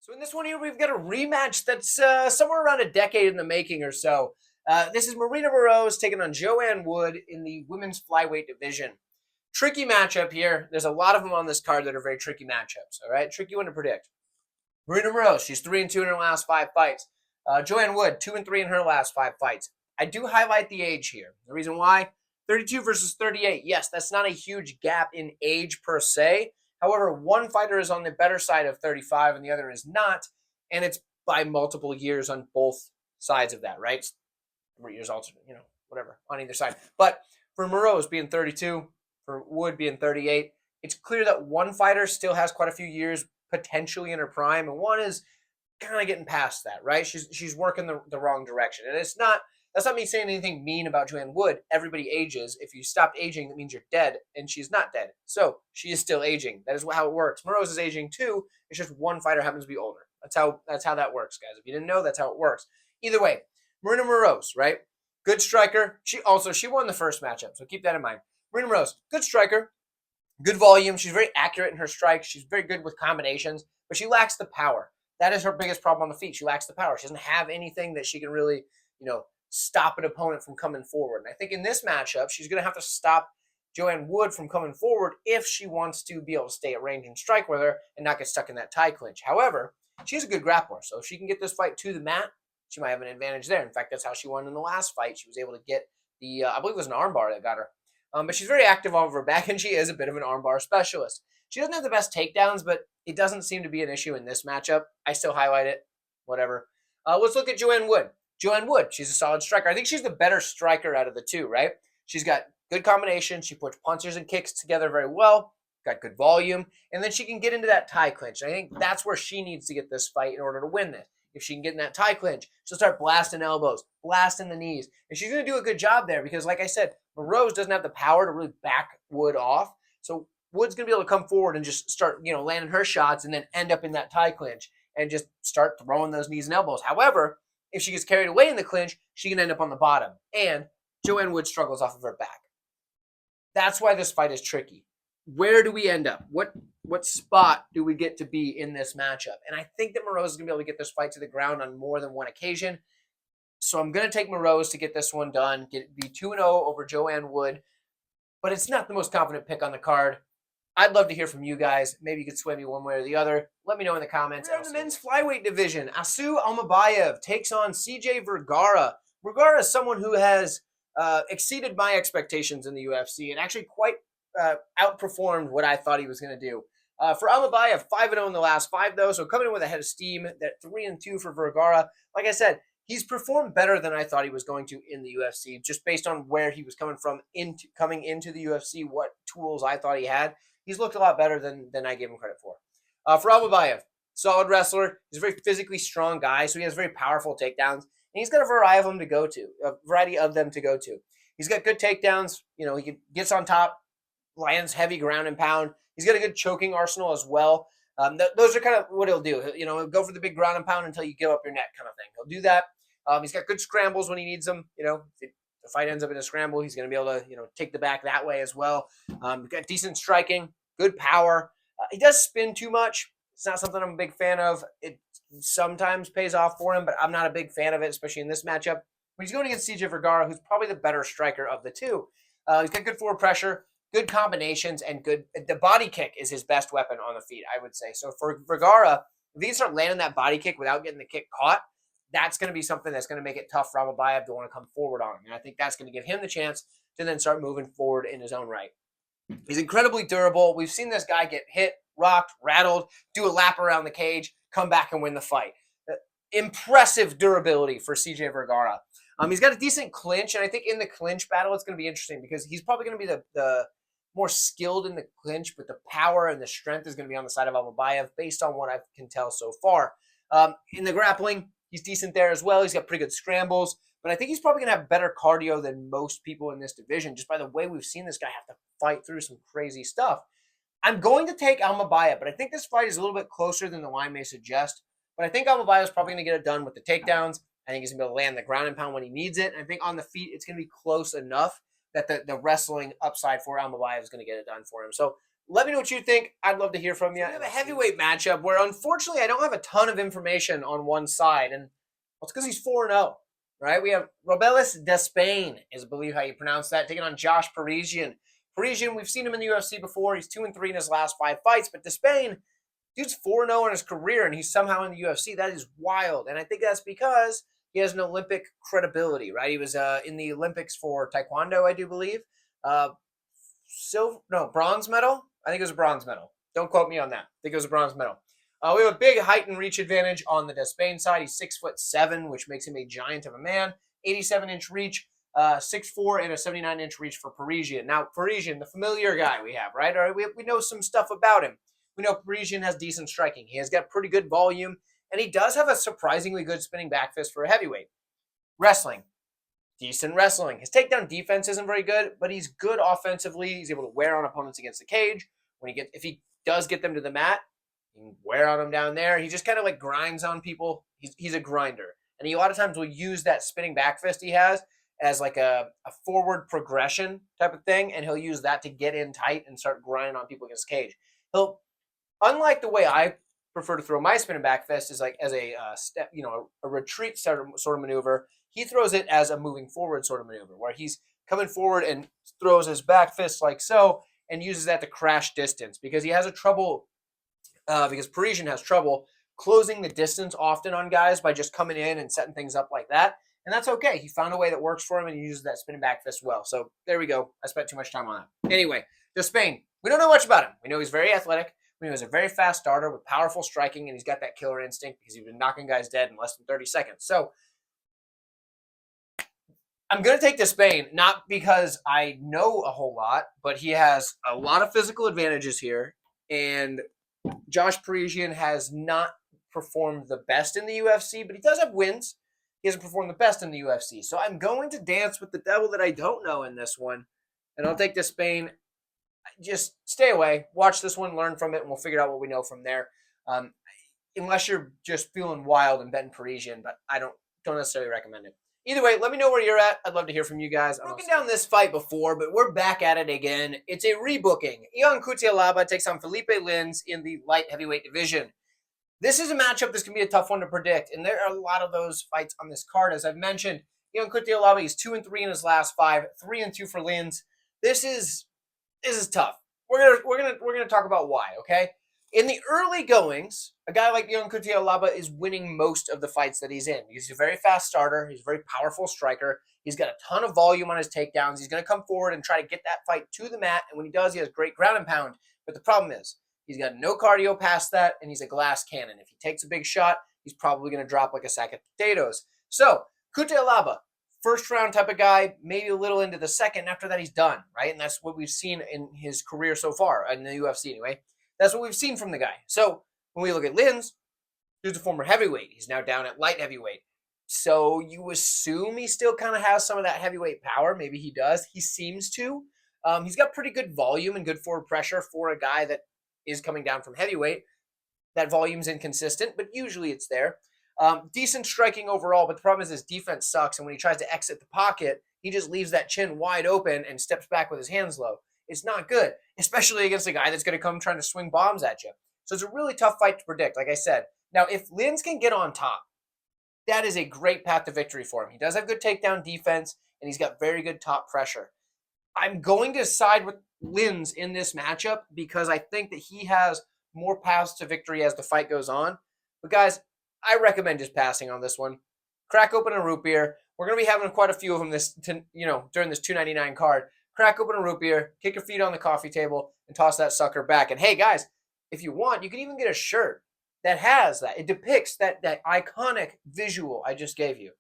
So in this one here, we've got a rematch that's somewhere around a decade in the making or so. This is Marina Moroz taking on Joanne Wood in the women's flyweight division. Tricky matchup here. There's a lot of them on this card that are very tricky matchups. All right, tricky one to predict. Marina Moroz, she's 3-2 in her last 5 fights. Joanne Wood, 2-3 in her last 5 fights. I do highlight the age here. The reason why, 32 versus 38. Yes, that's not a huge gap in age per se. However, one fighter is on the better side of 35 and the other is not, and it's by multiple years on both sides of that, right? 3 years alternate, whatever, on either side. But for Moroz being 32, for Wood being 38, it's clear that one fighter still has quite a few years potentially in her prime, and one is kind of getting past that, right? She's working the wrong direction. And that's not me saying anything mean about Joanne Wood. Everybody ages. If you stopped aging, that means you're dead, and she's not dead. So she is still aging. That is how it works. Moroz is aging too. It's just one fighter happens to be older. That's how that works, guys. If you didn't know, that's how it works. Either way, Marina Moroz, right? Good striker. She won the first matchup, so keep that in mind. Marina Moroz, good striker, good volume. She's very accurate in her strikes. She's very good with combinations, but she lacks the power. That is her biggest problem on the feet. She lacks the power. She doesn't have anything that she can really, stop an opponent from coming forward. And I think in this matchup, she's going to have to stop Joanne Wood from coming forward if she wants to be able to stay at range and strike with her and not get stuck in that tie clinch. However, she's a good grappler, so if she can get this fight to the mat, she might have an advantage there. In fact, that's how she won in the last fight. She was able to get the, I believe it was an armbar that got her. But she's very active off of her back, and she is a bit of an armbar specialist. She doesn't have the best takedowns, but it doesn't seem to be an issue in this matchup. I still highlight it, whatever. Let's look at Joanne Wood. Joanne Wood, she's a solid striker. I think she's the better striker out of the two, right? She's got good combination. She puts punches and kicks together very well, got good volume, and then she can get into that tie clinch. And I think that's where she needs to get this fight in order to win this. If she can get in that tie clinch, she'll start blasting elbows, blasting the knees. And she's going to do a good job there because, like I said, Moroz doesn't have the power to really back Wood off. So Wood's going to be able to come forward and just start, landing her shots and then end up in that tie clinch and just start throwing those knees and elbows. However, if she gets carried away in the clinch, she can end up on the bottom. And Joanne Wood struggles off of her back. That's why this fight is tricky. Where do we end up? What spot do we get to be in this matchup? And I think that Moroz is going to be able to get this fight to the ground on more than one occasion. So I'm going to take Moroz to get this one done, be 2-0 over Joanne Wood. But it's not the most confident pick on the card. I'd love to hear from you guys. Maybe you could sway me one way or the other. Let me know in the comments. We're in the men's flyweight division. Almabaev takes on CJ Vergara. Vergara is someone who has exceeded my expectations in the UFC and actually quite outperformed what I thought he was going to do. For Almabaev, 5-0 in the last 5, though, so coming in with a head of steam. That 3-2 for Vergara. Like I said, he's performed better than I thought he was going to in the UFC, just based on where he was coming from coming into the UFC, what tools I thought he had. He's looked a lot better than I gave him credit for. For Almabaev, solid wrestler. He's a very physically strong guy, so he has very powerful takedowns. And he's got a variety of them to go to. He's got good takedowns. He gets on top, lands heavy ground and pound. He's got a good choking arsenal as well. Those are kind of what he'll do. He'll go for the big ground and pound until you give up your neck kind of thing. He'll do that. He's got good scrambles when he needs them. If the fight ends up in a scramble, he's going to be able to, take the back that way as well. Got decent striking, good power. He does spin too much. It's not something I'm a big fan of. It sometimes pays off for him, but I'm not a big fan of it, especially in this matchup. When he's going against CJ Vergara, who's probably the better striker of the two. He's got good forward pressure, good combinations, and the body kick is his best weapon on the feet, I would say. So for Vergara, if he can start landing that body kick without getting the kick caught, that's going to be something that's going to make it tough for Almabaev to want to come forward on him. And I think that's going to give him the chance to then start moving forward in his own right. He's incredibly durable. We've seen this guy get hit, rocked, rattled, do a lap around the cage, come back and win the fight. Impressive durability for CJ Vergara. He's got a decent clinch, and I think in the clinch battle, it's going to be interesting because he's probably going to be the more skilled in the clinch, but the power and the strength is going to be on the side of Almabaev based on what I can tell so far. In the grappling, he's decent there as well. He's got pretty good scrambles, but I think he's probably going to have better cardio than most people in this division, just by the way we've seen this guy have to fight through some crazy stuff. I'm going to take Almabaev, but I think this fight is a little bit closer than the line may suggest. But I think Almabaev is probably going to get it done with the takedowns. I think he's going to be able to land the ground and pound when he needs it. And I think on the feet, it's going to be close enough that the wrestling upside for Almabaev is going to get it done for him. So Let me know what you think. I'd love to hear from you. We have a heavyweight matchup where, unfortunately, I don't have a ton of information on one side, and well, it's because he's 4-0, right? We have Robelis Despaigne, is I believe how you pronounce that, taking on Josh Parisian. Parisian, we've seen him in the UFC before. He's 2-3 in his last 5 fights, but Despaigne, dude's 4-0 in his career, and he's somehow in the UFC. That is wild, and I think that's because he has an Olympic credibility, right? He was in the Olympics for Taekwondo, I do believe. Bronze medal? I think it was a bronze medal. Don't quote me on that. I think it was a bronze medal. We have a big height and reach advantage on the Despaigne side. He's 6'7", which makes him a giant of a man. 87-inch reach, 6'4", and a 79-inch reach for Parisian. Now, Parisian, the familiar guy we have, right? All right, we know some stuff about him. We know Parisian has decent striking. He has got pretty good volume, and he does have a surprisingly good spinning back fist for a heavyweight. Wrestling. Decent wrestling. His takedown defense isn't very good, but he's good offensively. He's able to wear on opponents against the cage. If he does get them to the mat, he can wear on them down there. He just kind of like grinds on people. He's a grinder. And he a lot of times will use that spinning back fist he has as like a forward progression type of thing, and he'll use that to get in tight and start grinding on people against the cage. Unlike the way I prefer to throw my spinning back fist is like as a step, a retreat sort of maneuver. He throws it as a moving forward sort of maneuver where he's coming forward and throws his back fist like so and uses that to crash distance because he has because Parisian has trouble closing the distance often on guys by just coming in and setting things up like that. And that's okay. He found a way that works for him and he uses that spinning back fist well. So there we go. I spent too much time on that. Anyway, Despaigne. We don't know much about him. We know he's very athletic. We know he's a very fast starter with powerful striking, and he's got that killer instinct because he's been knocking guys dead in less than 30 seconds. So I'm going to take Despaigne, not because I know a whole lot, but he has a lot of physical advantages here, and Josh Parisian has not performed the best in the UFC, but he does have wins. He hasn't performed the best in the UFC. So I'm going to dance with the devil that I don't know in this one, and I'll take Despaigne. Just stay away, watch this one, learn from it, and we'll figure out what we know from there. Unless you're just feeling wild and betting Parisian, but I don't necessarily recommend it. Either way, let me know where you're at. I'd love to hear from you guys. I've broken down this fight before, but we're back at it again. It's a rebooking. Ion Cutelaba takes on Felipe Lins in the light heavyweight division. This is a matchup that's going to be a tough one to predict, and there are a lot of those fights on this card. As I've mentioned, Ion Cutelaba, he's 2-3 in his last 5, 3-2 for Lins. This is tough. We're gonna talk about why, okay? In the early goings, a guy like Ion Cutelaba is winning most of the fights that he's in. He's a very fast starter. He's a very powerful striker. He's got a ton of volume on his takedowns. He's going to come forward and try to get that fight to the mat, and when he does, he has great ground and pound. But the problem is, he's got no cardio past that, and he's a glass cannon. If he takes a big shot, he's probably going to drop like a sack of potatoes. So, Cutelaba, first round type of guy, maybe a little into the second. After that, he's done, right? And that's what we've seen in his career so far, in the UFC anyway. That's what we've seen from the guy. So when we look at Lins, he's a former heavyweight. He's now down at light heavyweight. So you assume he still kind of has some of that heavyweight power. Maybe he does. He seems to. He's got pretty good volume and good forward pressure for a guy that is coming down from heavyweight. That volume's inconsistent, but usually it's there. Decent striking overall, but the problem is his defense sucks, and when he tries to exit the pocket, he just leaves that chin wide open and steps back with his hands low. It's not good, especially against a guy that's going to come trying to swing bombs at you. So it's a really tough fight to predict, like I said. Now, if Lins can get on top, that is a great path to victory for him. He does have good takedown defense, and he's got very good top pressure. I'm going to side with Lins in this matchup because I think that he has more paths to victory as the fight goes on. But guys, I recommend just passing on this one. Crack open a root beer. We're going to be having quite a few of them during this $2.99 card. Crack open a root beer, kick your feet on the coffee table, and toss that sucker back. And hey, guys, if you want, you can even get a shirt that has that. It depicts that iconic visual I just gave you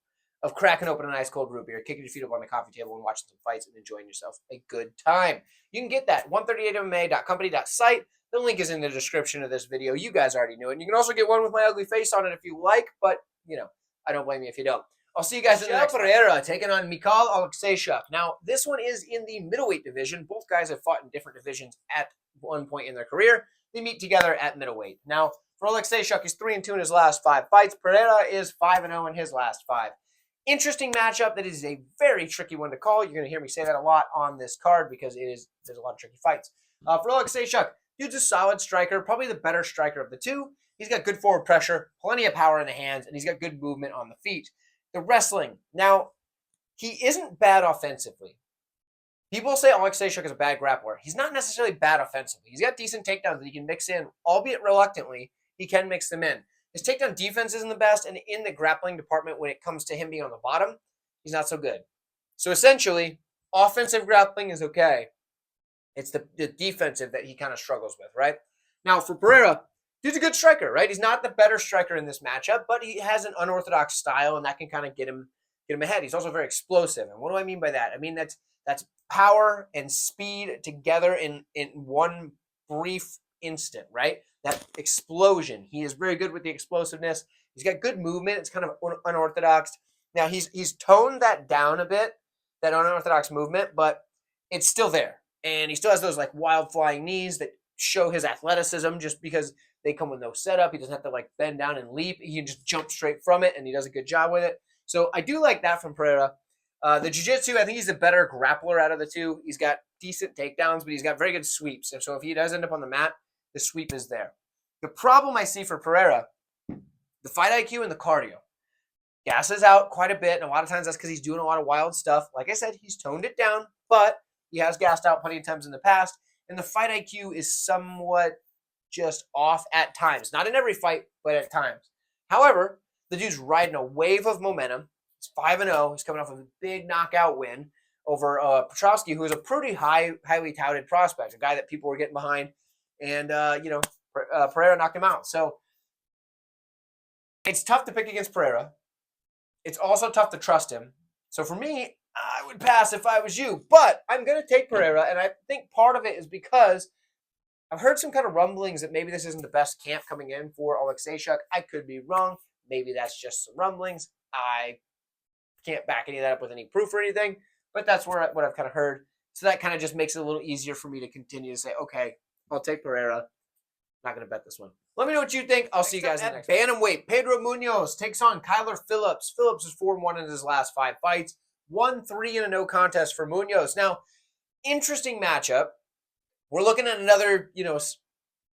of cracking open an ice cold root beer, kicking your feet up on the coffee table, and watching some fights and enjoying yourself a good time. You can get that 138mma.company.site. The link is in the description of this video. You guys already knew it. And you can also get one with my ugly face on it if you like, but, I don't blame you if you don't. I'll see you guys in the next Pereira taking on Oleksiejczuk. Now, this one is in the middleweight division. Both guys have fought in different divisions at one point in their career. They meet together at middleweight. Now, for Oleksiejczuk, he's 3-2 in his last 5 fights. Pereira is 5-0 in his last 5. Interesting matchup that is a very tricky one to call. You're going to hear me say that a lot on this card because there's a lot of tricky fights. For Oleksiejczuk, dude's a solid striker, probably the better striker of the two. He's got good forward pressure, plenty of power in the hands, and he's got good movement on the feet. The wrestling. Now, he isn't bad offensively. People say Oleksiejczuk is a bad grappler. He's not necessarily bad offensively. He's got decent takedowns that he can mix in, albeit reluctantly. He can mix them in. His takedown defense isn't the best, and in the grappling department, when it comes to him being on the bottom, he's not so good. So essentially, offensive grappling is okay. It's the defensive that he kind of struggles with, right? Now, for Pereira, dude's a good striker, right? He's not the better striker in this matchup, but he has an unorthodox style, and that can kind of get him ahead. He's also very explosive. And what do I mean by that? I mean that's power and speed together in one brief instant, right? That explosion. He is very good with the explosiveness. He's got good movement. It's kind of unorthodox. Now he's toned that down a bit, that unorthodox movement, but it's still there. And he still has those like wild flying knees that show his athleticism just because they come with no setup. He doesn't have to like bend down and leap. He can just jump straight from it, and he does a good job with it. So I do like that from Pereira. The jiu-jitsu, I think he's the better grappler out of the two. He's got decent takedowns, but he's got very good sweeps. And so if he does end up on the mat, the sweep is there. The problem I see for Pereira, the fight IQ and the cardio. Gasses out quite a bit, and a lot of times that's because he's doing a lot of wild stuff. Like I said, he's toned it down, but he has gassed out plenty of times in the past. And the fight IQ is somewhat just off at times. Not in every fight, but at times. However, the dude's riding a wave of momentum. He's 5-0. He's coming off of a big knockout win over Petrowski, who is a pretty highly touted prospect, a guy that people were getting behind. And, Pereira knocked him out. So it's tough to pick against Pereira. It's also tough to trust him. So for me, I would pass if I was you. But I'm going to take Pereira, and I think part of it is because I've heard some kind of rumblings that maybe this isn't the best camp coming in for Oleksiejczuk. I could be wrong. Maybe that's just some rumblings. I can't back any of that up with any proof or anything, but that's what I've kind of heard. So that kind of just makes it a little easier for me to continue to say, okay, I'll take Pereira. Not going to bet this one. Let me know what you think. I'll see you guys in the next one. Bantamweight, Pedro Munhoz takes on Kyler Phillips. Phillips is 4-1 in his last 5 fights. 1-3 in a no contest for Munhoz. Now, interesting matchup. We're looking at another,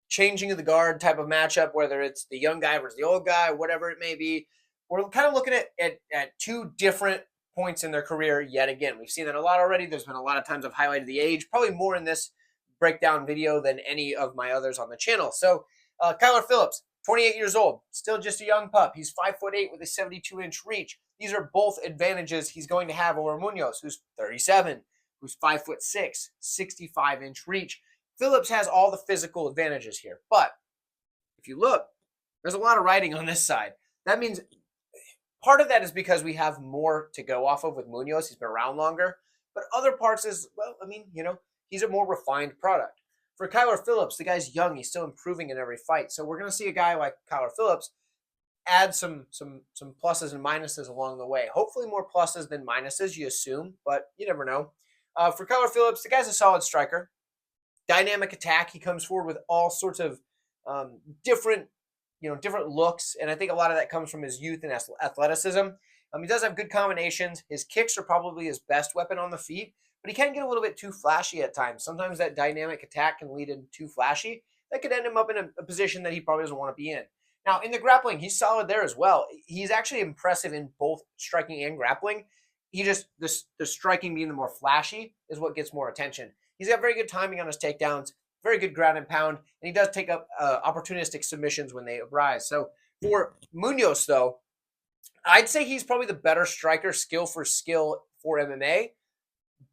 changing of the guard type of matchup, whether it's the young guy versus the old guy, whatever it may be. We're kind of looking at two different points in their career yet again. We've seen that a lot already. There's been a lot of times I've highlighted the age, probably more in this breakdown video than any of my others on the channel. So Kyler Phillips, 28 years old, still just a young pup. He's 5'8" with a 72-inch reach. These are both advantages he's going to have over Munhoz, who's 37, who's 5'6", 65-inch reach. Phillips has all the physical advantages here. But if you look, there's a lot of writing on this side. That means part of that is because we have more to go off of with Munhoz. He's been around longer. But other parts is, he's a more refined product. For Kyler Phillips, the guy's young. He's still improving in every fight. So we're going to see a guy like Kyler Phillips add some pluses and minuses along the way. Hopefully more pluses than minuses, you assume, but you never know. For Kyler Phillips, the guy's a solid striker. Dynamic attack. He comes forward with all sorts of different looks, and I think a lot of that comes from his youth and athleticism. He does have good combinations. His kicks are probably his best weapon on the feet, but he can get a little bit too flashy at times. Sometimes that dynamic attack can lead him too flashy. That could end him up in a position that he probably doesn't want to be in. Now, in the grappling, he's solid there as well. He's actually impressive in both striking and grappling. The striking being the more flashy is what gets more attention. He's got very good timing on his takedowns, very good ground and pound, and he does take up opportunistic submissions when they arise. So for Munhoz, though, I'd say he's probably the better striker, skill for MMA,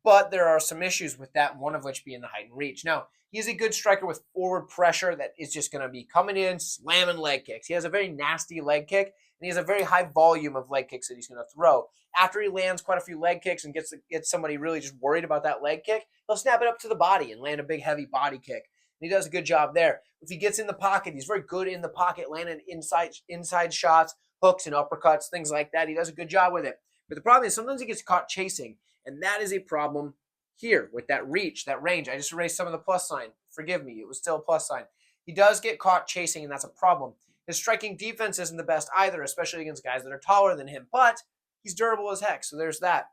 but there are some issues with that, one of which being the height and reach. Now, he's a good striker with forward pressure that is just going to be coming in, slamming leg kicks. He has a very nasty leg kick, and he has a very high volume of leg kicks that he's going to throw. After he lands quite a few leg kicks and gets somebody really just worried about that leg kick, he'll snap it up to the body and land a big, heavy body kick. And he does a good job there. If he gets in the pocket, he's very good in the pocket, landing inside shots, hooks and uppercuts, things like that. He does a good job with it. But the problem is sometimes he gets caught chasing, and that is a problem here with that reach, that range. I just erased some of the plus sign. Forgive me, it was still a plus sign. He does get caught chasing, and that's a problem. His striking defense isn't the best either, especially against guys that are taller than him, but he's durable as heck, so there's that.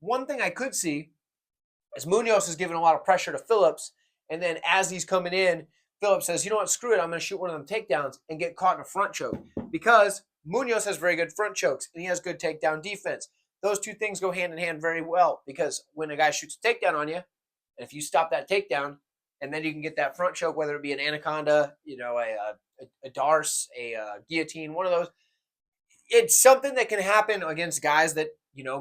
One thing I could see is Munhoz is giving a lot of pressure to Phillips, And then as he's coming in, Phillips says, you know what, screw it, I'm going to shoot one of them takedowns and get caught in a front choke. Because Munhoz has very good front chokes and he has good takedown defense. Those two things go hand in hand very well, because when a guy shoots a takedown on you, and if you stop that takedown, and then you can get that front choke, whether it be an anaconda, a darce, a guillotine, one of those, it's something that can happen against guys that,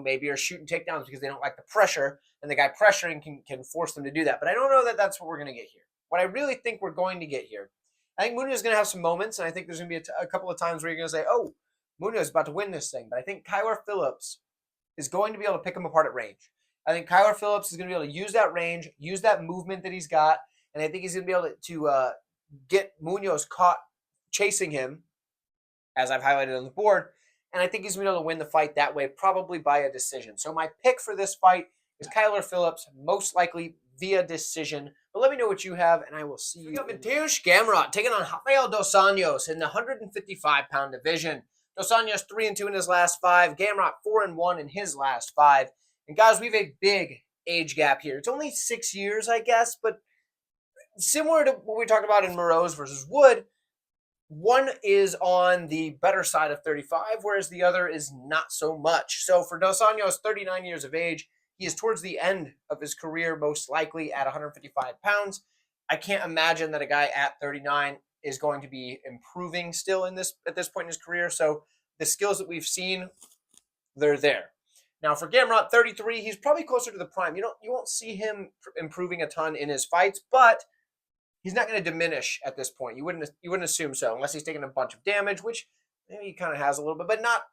maybe are shooting takedowns because they don't like the pressure, and the guy pressuring can force them to do that. But I don't know that that's what we're going to get here. What I really think we're going to get here, I think Munhoz is going to have some moments, and I think there's going to be a couple of times where you're going to say, oh, Munhoz is about to win this thing. But I think Kyler Phillips is going to be able to pick him apart at range. I think Kyler Phillips is going to be able to use that range, use that movement that he's got, and I think he's going to be able to get Munhoz caught chasing him, as I've highlighted on the board, and I think he's going to be able to win the fight that way, probably by a decision. So my pick for this fight is Kyler Phillips, most likely via decision. But let me know what you have, and I will see you. We got Mateusz Gamrot taking on Rafael dos Anjos in the 155-pound division. Dos Anjos 3-2 in his last 5. Gamrot 4-1 in his last 5. And guys, we have a big age gap here. It's only 6 years, I guess, but similar to what we talked about in Moroz versus Wood, one is on the better side of 35, whereas the other is not so much. So for Dos Anjos, 39 years of age, he is towards the end of his career, most likely at 155 pounds. I can't imagine that a guy at 39 is going to be improving still at this point in his career. So the skills that we've seen, they're there. Now for Gamrot, 33, he's probably closer to the prime. You won't see him improving a ton in his fights, but he's not going to diminish at this point. You wouldn't assume so, unless he's taking a bunch of damage, which maybe he kind of has a little bit, but not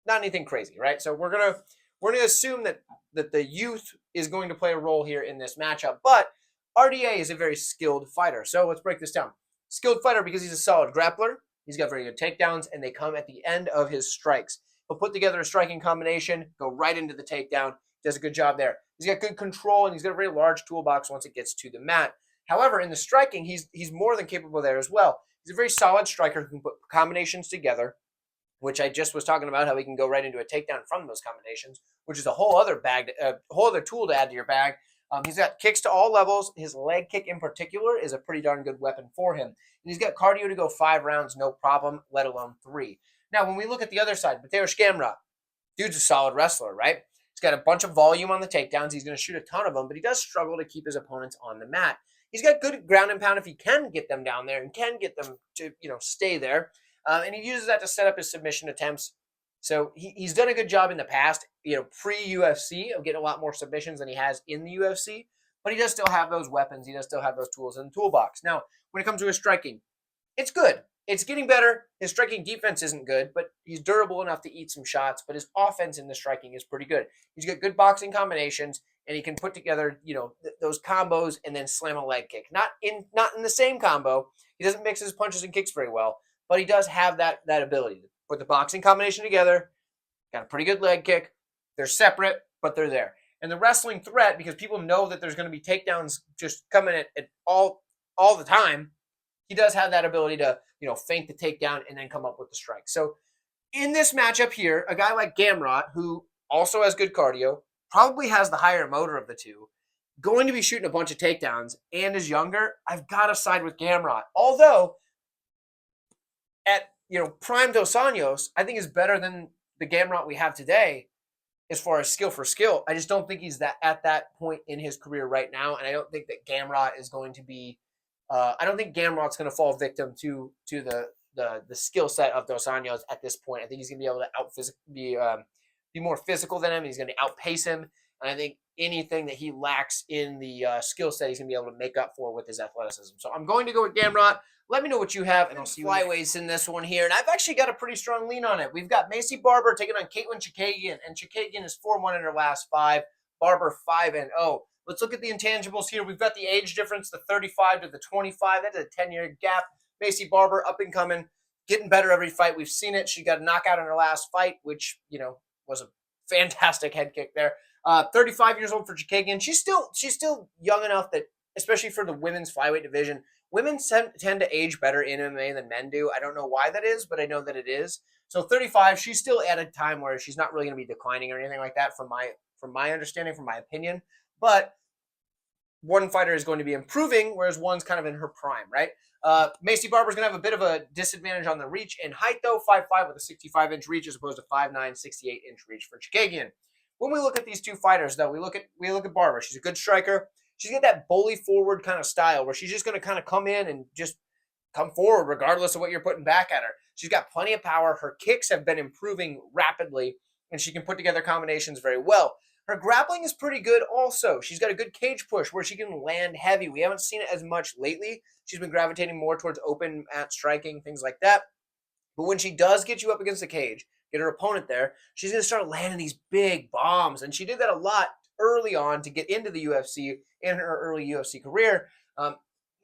anything crazy, right? So we're gonna assume that the youth is going to play a role here in this matchup. But RDA is a very skilled fighter. So let's break this down. Skilled fighter because he's a solid grappler. He's got very good takedowns, and they come at the end of his strikes. He'll put together a striking combination, go right into the takedown. Does a good job there. He's got good control, and he's got a very large toolbox once it gets to the mat. However, in the striking, he's more than capable there as well. He's a very solid striker who can put combinations together, which I just was talking about, how he can go right into a takedown from those combinations, which is a whole other tool to add to your bag. He's got kicks to all levels. His leg kick in particular is a pretty darn good weapon for him. And he's got cardio to go 5 rounds, no problem, let alone 3. Now, when we look at the other side, Mateusz Gamrot, dude's a solid wrestler, right? He's got a bunch of volume on the takedowns. He's going to shoot a ton of them, but he does struggle to keep his opponents on the mat. He's got good ground and pound if he can get them down there and can get them to, stay there. And he uses that to set up his submission attempts. So he's done a good job in the past, pre-UFC, of getting a lot more submissions than he has in the UFC. But he does still have those weapons. He does still have those tools in the toolbox. Now, when it comes to his striking, it's good. It's getting better. His striking defense isn't good, but he's durable enough to eat some shots. But his offense in the striking is pretty good. He's got good boxing combinations, and he can put together, those combos and then slam a leg kick. Not in the same combo. He doesn't mix his punches and kicks very well, but he does have that ability to put the boxing combination together. Got a pretty good leg kick. They're separate, but they're there. And the wrestling threat, because people know that there's going to be takedowns just coming at all the time, he does have that ability to, feint the takedown and then come up with the strike. So in this matchup here, a guy like Gamrot, who also has good cardio, probably has the higher motor of the two, going to be shooting a bunch of takedowns and is younger, I've got to side with Gamrot. Although, at, prime Dos Anjos, I think is better than the Gamrot we have today as far as skill for skill. I just don't think he's at that point in his career right now, and I don't think that Gamrot is going to be I don't think Gamrot's going to fall victim to the skill set of Dos Anjos at this point. I think he's going to be able to be more physical than him. He's going to outpace him, and I think anything that he lacks in the skill set, he's going to be able to make up for with his athleticism. So I'm going to go with Gamrot. Let me know what you have, and I'll see you flyweights in this one here. And I've actually got a pretty strong lean on it. We've got Barber taking on Chookagian, and Chookagian is 4-1 in her last 5. Barber 5-0. Let's look at the intangibles here. We've got the age difference, the 35 to the 25. That's a 10-year gap. Barber up and coming, getting better every fight. We've seen it. She got a knockout in her last fight, which, was a fantastic head kick there. 35 years old for Chookagian. She's still young enough that, especially for the women's flyweight division, women tend to age better in MMA than men do. I don't know why that is, but I know that it is. So 35, she's still at a time where she's not really going to be declining or anything like that from my understanding, from my opinion. But one fighter is going to be improving, whereas one's kind of in her prime, right? Macy Barber's going to have a bit of a disadvantage on the reach and height, though, 5'5" with a 65-inch reach as opposed to 5'9", 68-inch reach for Chookagian. When we look at these two fighters, though, we look at Barber. She's a good striker. She's got that bully forward kind of style where she's just going to kind of come in and just come forward regardless of what you're putting back at her. She's got plenty of power. Her kicks have been improving rapidly, and she can put together combinations very well. Her grappling is pretty good also. She's got a good cage push where she can land heavy. We haven't seen it as much lately. She's been gravitating more towards open mat striking, things like that. But when she does get you up against the cage, get her opponent there, she's going to start landing these big bombs. And she did that a lot early on to get into the UFC in her early UFC career.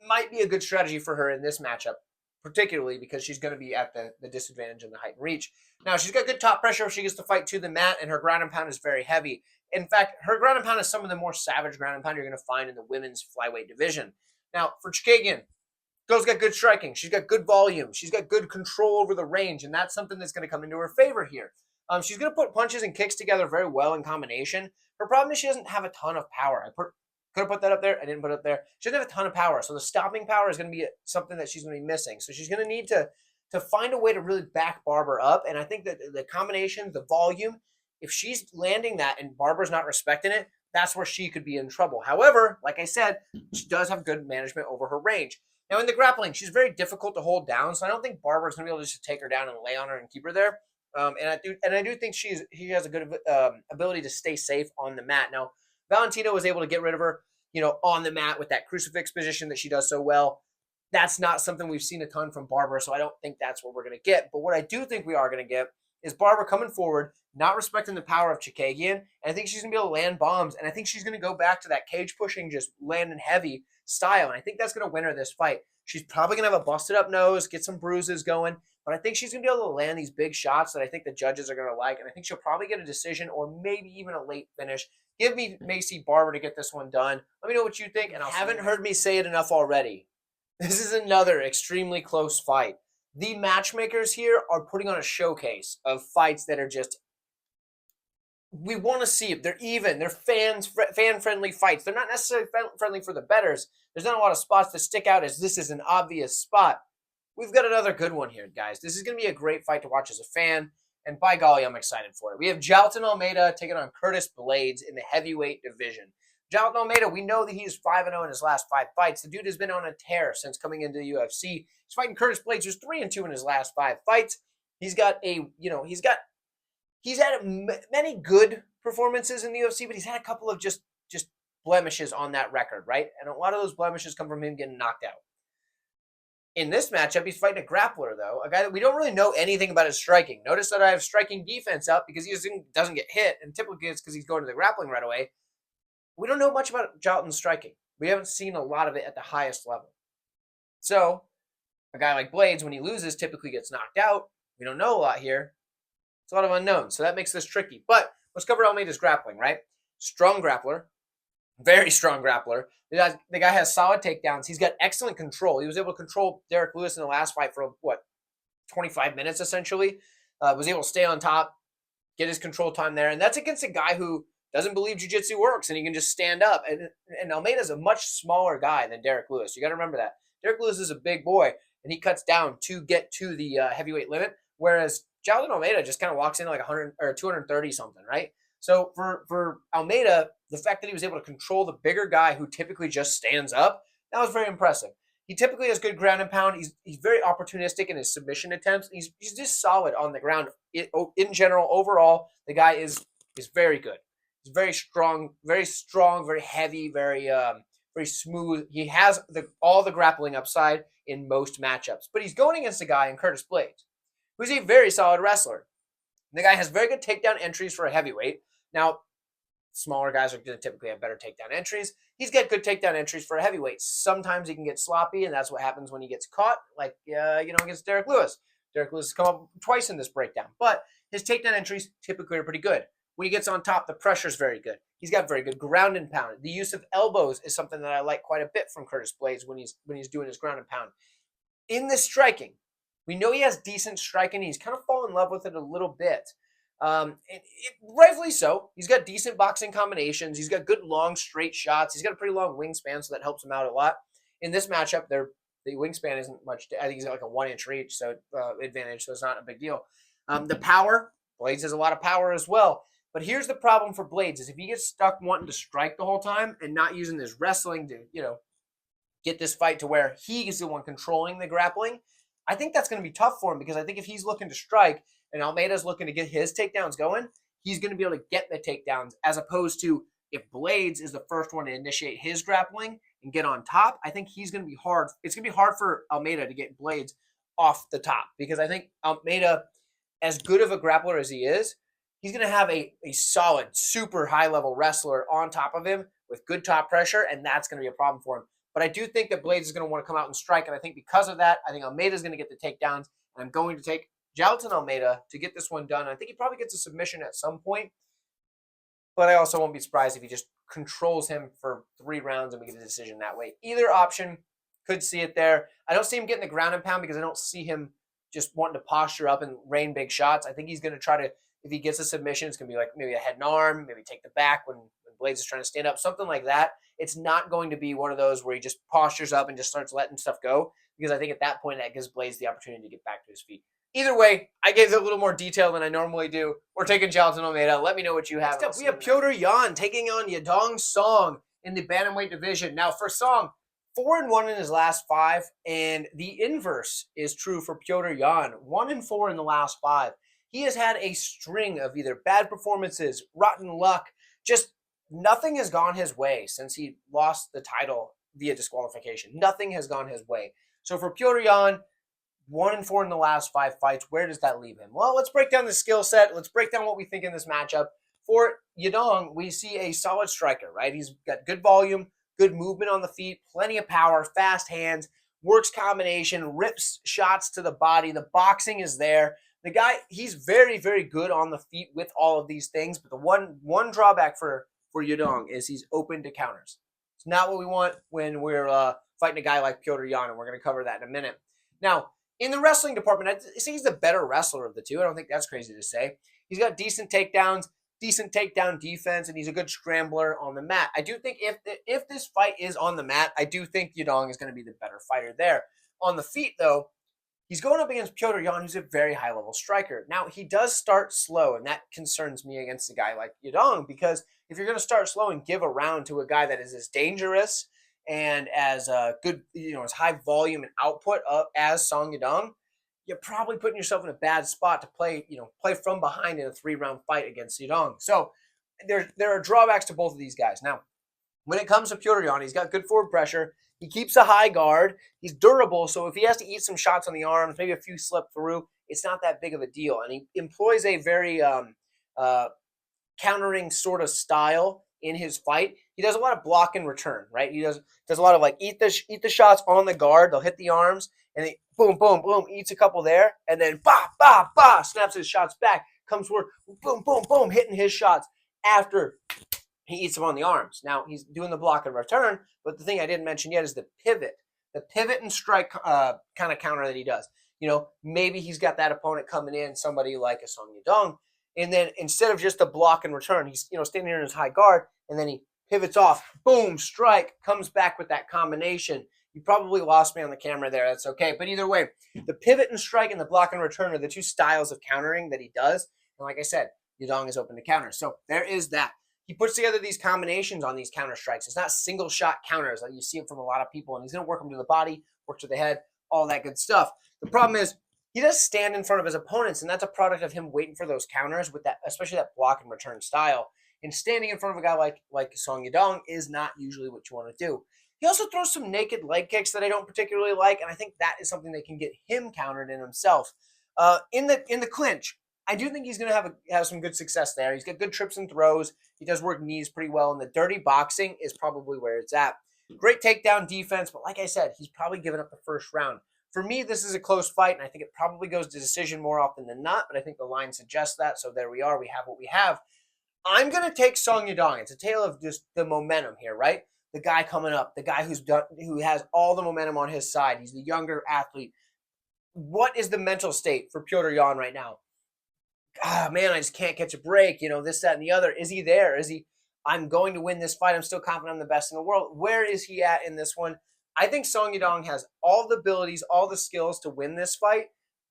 Might be a good strategy for her in this matchup, particularly because she's going to be at the disadvantage in the height and reach. Now, she's got good top pressure if she gets to fight to the mat, and her ground and pound is very heavy. In fact, her ground and pound is some of the more savage ground and pound you're going to find in the women's flyweight division. Now, for Chookagian, girl's got good striking. She's got good volume. She's got good control over the range, and that's something that's going to come into her favor here. She's going to put punches and kicks together very well in combination. Her problem is she doesn't have a ton of power. Could have put that up there. I didn't put it up there. She doesn't have a ton of power, so the stopping power is going to be something that she's going to be missing. So she's going to need to find a way to really back Barber up, and I think that the combination, the volume, if she's landing that and Barber's not respecting it, that's where she could be in trouble. However, like I said, she does have good management over her range. Now, in the grappling, she's very difficult to hold down, so I don't think Barber's going to be able to just take her down and lay on her and keep her there. And I do think she has a good ability to stay safe on the mat. Now, Valentina was able to get rid of her, on the mat with that crucifix position that she does so well. That's not something we've seen a ton from Barber, so I don't think that's what we're going to get. But what I do think we are going to get is Barber coming forward, not respecting the power of Chookagian, and I think she's going to be able to land bombs, and I think she's going to go back to that cage pushing, just landing heavy style, and I think that's going to win her this fight. She's probably going to have a busted up nose, get some bruises going, but I think she's going to be able to land these big shots that I think the judges are going to like, and I think she'll probably get a decision or maybe even a late finish. Give me Macy Barber to get this one done. Let me know what you think, and I haven't heard me say it enough already. This is another extremely close fight. The matchmakers here are putting on a showcase of fights that are just, we want to see it. They're even. They're fan-friendly fights. They're not necessarily friendly for the bettors. There's not a lot of spots that stick out as this is an obvious spot. We've got another good one here, guys. This is going to be a great fight to watch as a fan, and by golly, I'm excited for it. We have Jailton Almeida taking on Curtis Blaydes in the heavyweight division. Jailton Almeida, we know that he's 5-0 in his last 5 fights. The dude has been on a tear since coming into the UFC. He's fighting Curtis Blaydes, who's 3-2 in his last 5 fights. He's had many good performances in the UFC, but he's had a couple of just blemishes on that record, right? And a lot of those blemishes come from him getting knocked out. In this matchup, he's fighting a grappler, though, a guy that we don't really know anything about his striking. Notice that I have striking defense up because he doesn't get hit, and typically it's because he's going to the grappling right away. We don't know much about Jailton's striking. We haven't seen a lot of it at the highest level. So, a guy like Blaydes, when he loses, typically gets knocked out. We don't know a lot here. It's a lot of unknowns, so that makes this tricky. But let's cover Almeida's grappling, right? Strong grappler. Very strong grappler. The guy has solid takedowns. He's got excellent control. He was able to control Derek Lewis in the last fight for, 25 minutes, essentially. Was able to stay on top, get his control time there. And that's against a guy who doesn't believe jiu-jitsu works, and he can just stand up. And Almeida's a much smaller guy than Derek Lewis. You got to remember that. Derek Lewis is a big boy, and he cuts down to get to the heavyweight limit, whereas Jailton Almeida just kind of walks in like 100 or 230 something, right? So for Almeida, the fact that he was able to control the bigger guy who typically just stands up, that was very impressive. He typically has good ground and pound. He's very opportunistic in his submission attempts. He's just solid on the ground. In general, overall, the guy is very good. He's very strong, very heavy, very smooth. He has all the grappling upside in most matchups. But he's going against a guy in Curtis Blaydes, who's a very solid wrestler. The guy has very good takedown entries for a heavyweight. Now, smaller guys are going to typically have better takedown entries. He's got good takedown entries for a heavyweight. Sometimes he can get sloppy, and that's what happens when he gets caught, like, against Derek Lewis. Derek Lewis has come up twice in this breakdown, but his takedown entries typically are pretty good. When he gets on top, the pressure is very good. He's got very good ground and pound. The use of elbows is something that I like quite a bit from Curtis Blaydes when he's doing his ground and pound. In this striking, we know he has decent striking. He's kind of fallen in love with it a little bit. Rightfully so. He's got decent boxing combinations. He's got good long straight shots. He's got a pretty long wingspan, so that helps him out a lot. In this matchup, the wingspan isn't much. I think he's got like a 1-inch reach, so advantage. So it's not a big deal. The power, Blaydes has a lot of power as well. But here's the problem for Blaydes: is if he gets stuck wanting to strike the whole time and not using his wrestling to get this fight to where he is the one controlling the grappling, I think that's going to be tough for him, because I think if he's looking to strike and Almeida's looking to get his takedowns going, he's going to be able to get the takedowns, as opposed to if Blaydes is the first one to initiate his grappling and get on top. I think he's going to be hard. It's going to be hard for Almeida to get Blaydes off the top, because I think Almeida, as good of a grappler as he is, he's going to have a solid, super high-level wrestler on top of him with good top pressure, and that's going to be a problem for him. But I do think that Blaydes is going to want to come out and strike, and I think because of that, I think Almeida is going to get the takedowns, and I'm going to take Jailton Almeida to get this one done. I think he probably gets a submission at some point, but I also won't be surprised if he just controls him for 3 rounds and we get a decision that way. Either option, could see it there. I don't see him getting the ground and pound, because I don't see him just wanting to posture up and rain big shots. I think he's going to try to, if he gets a submission, it's going to be like maybe a head and arm, maybe take the back when Blaydes is trying to stand up, something like that. It's not going to be one of those where he just postures up and just starts letting stuff go, because I think at that point that gives Blaydes the opportunity to get back to his feet. Either way, I gave it a little more detail than I normally do. We're taking Jailton Almeida. Let me know what you have. Next up, we have Petr Yan taking on Yadong Song in the bantamweight division. Now, for Song, 4-1 in his last 5, and the inverse is true for Petr Yan. 1-4 in the last 5. He has had a string of either bad performances, rotten luck, just nothing has gone his way since he lost the title via disqualification. Nothing has gone his way. So for Petr Yan, 1-4 in the last 5 fights, where does that leave him? Well, let's break down the skill set. Let's break down what we think in this matchup. For Yadong, we see a solid striker, right? He's got good volume, good movement on the feet, plenty of power, fast hands, works combination, rips shots to the body. The boxing is there. The guy, he's very, very good on the feet with all of these things, but the one drawback for Yadong is he's open to counters. It's not what we want when we're fighting a guy like Petr Yan, and we're going to cover that in a minute. Now, in the wrestling department, I say he's the better wrestler of the two. I don't think that's crazy to say. He's got decent takedowns, decent takedown defense, and he's a good scrambler on the mat. I do think if this fight is on the mat, I do think Yadong is going to be the better fighter there. On the feet, though, he's going up against Petr Yan, who's a very high-level striker. Now, he does start slow, and that concerns me against a guy like Yadong, because if you're going to start slow and give a round to a guy that is as dangerous and as good, as high volume and output as Song Yadong, you're probably putting yourself in a bad spot to play from behind in a 3-round fight against Yadong. So there are drawbacks to both of these guys. Now, when it comes to Petr Yan, he's got good forward pressure. He keeps a high guard. He's durable, so if he has to eat some shots on the arms, maybe a few slip through, it's not that big of a deal. And he employs a very countering sort of style in his fight. He does a lot of block and return, right? He does a lot of like eat the shots on the guard. They'll hit the arms, and he boom, boom, boom, eats a couple there, and then bah, bah, bah, snaps his shots back, comes forward, boom, boom, boom, hitting his shots after he eats them on the arms. Now, he's doing the block and return, but the thing I didn't mention yet is the pivot. The pivot and strike kind of counter that he does. Maybe he's got that opponent coming in, somebody like a Song Yadong, and then instead of just the block and return, he's standing there in his high guard, and then he pivots off, boom, strike, comes back with that combination. You probably lost me on the camera there. That's okay. But either way, the pivot and strike and the block and return are the two styles of countering that he does. And like I said, Yadong is open to counter. So there is that. He puts together these combinations on these counter strikes. It's not single shot counters like you see it from a lot of people. And he's going to work them to the body, work to the head, all that good stuff. The problem is he does stand in front of his opponents, and that's a product of him waiting for those counters with that, especially that block and return style. And standing in front of a guy like Song Yadong is not usually what you want to do. He also throws some naked leg kicks that I don't particularly like, and I think that is something that can get him countered in himself. In the clinch, I do think he's going to have some good success there. He's got good trips and throws. He does work knees pretty well, and the dirty boxing is probably where it's at. Great takedown defense, but like I said, he's probably given up the first round. For me, this is a close fight, and I think it probably goes to decision more often than not, but I think the line suggests that, so there we are. We have what we have. I'm going to take Song Yadong. It's a tale of just the momentum here, right? The guy coming up, the guy who has all the momentum on his side. He's the younger athlete. What is the mental state for Petr Yan right now? ah, man, I just can't catch a break. This, that, and the other. Is he there? Is he? I'm going to win this fight. I'm still confident I'm the best in the world. Where is he at in this one? I think Song Yadong has all the abilities, all the skills to win this fight,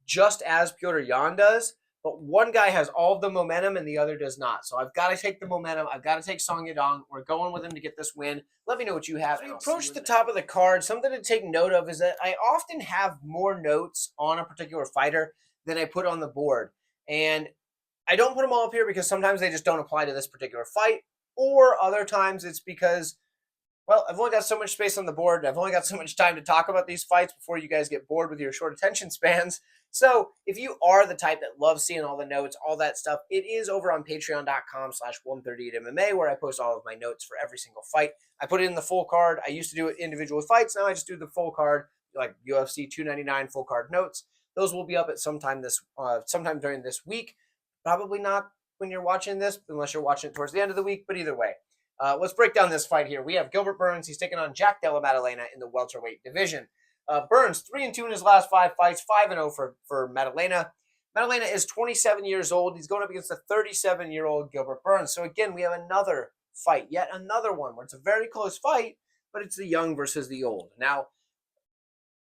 just as Petr Yan does. But one guy has all of the momentum and the other does not. So I've got to take the momentum. I've got to take Song Yadong. We're going with him to get this win. Let me know what you have. As we approach the top of the card, something to take note of is that I often have more notes on a particular fighter than I put on the board. And I don't put them all up here because sometimes they just don't apply to this particular fight, or other times it's because, well, I've only got so much space on the board. I've only got so much time to talk about these fights before you guys get bored with your short attention spans. So if you are the type that loves seeing all the notes, all that stuff, it is over on patreon.com/138MMA where I post all of my notes for every single fight. I put it in the full card. I used to do it individual fights. Now I just do the full card, like UFC 299 full card notes. Those will be up at sometime during this week. Probably not when you're watching this, unless you're watching it towards the end of the week, but either way. Let's break down this fight here. We have Gilbert Burns. He's taking on Jack Della Maddalena in the welterweight division. Burns, 3-2 in his last 5 fights, 5-0 for Maddalena. Maddalena is 27 years old. He's going up against a 37-year-old Gilbert Burns. So again, we have another fight, yet another one where it's a very close fight, but it's the young versus the old. Now,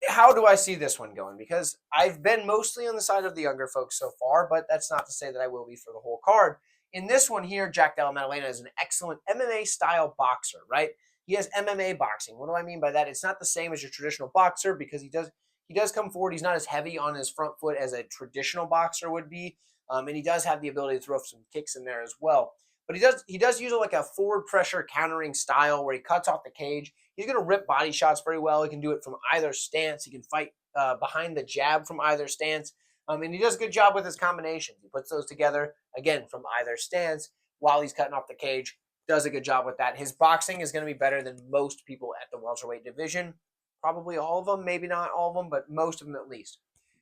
how do I see this one going? Because I've been mostly on the side of the younger folks so far, but that's not to say that I will be for the whole card. In this one here, Jack Della Maddalena is an excellent MMA-style boxer, right? He has MMA boxing. What do I mean by that? It's not the same as your traditional boxer because he does come forward. He's not as heavy on his front foot as a traditional boxer would be, and he does have the ability to throw some kicks in there as well. But he does use like a forward pressure countering style where he cuts off the cage. He's going to rip body shots very well. He can do it from either stance. He can fight behind the jab from either stance. And he does a good job with his combinations. He puts those together, again, from either stance while he's cutting off the cage. Does a good job with that. His boxing is going to be better than most people at the welterweight division. Probably all of them, maybe not all of them, but most of them at least.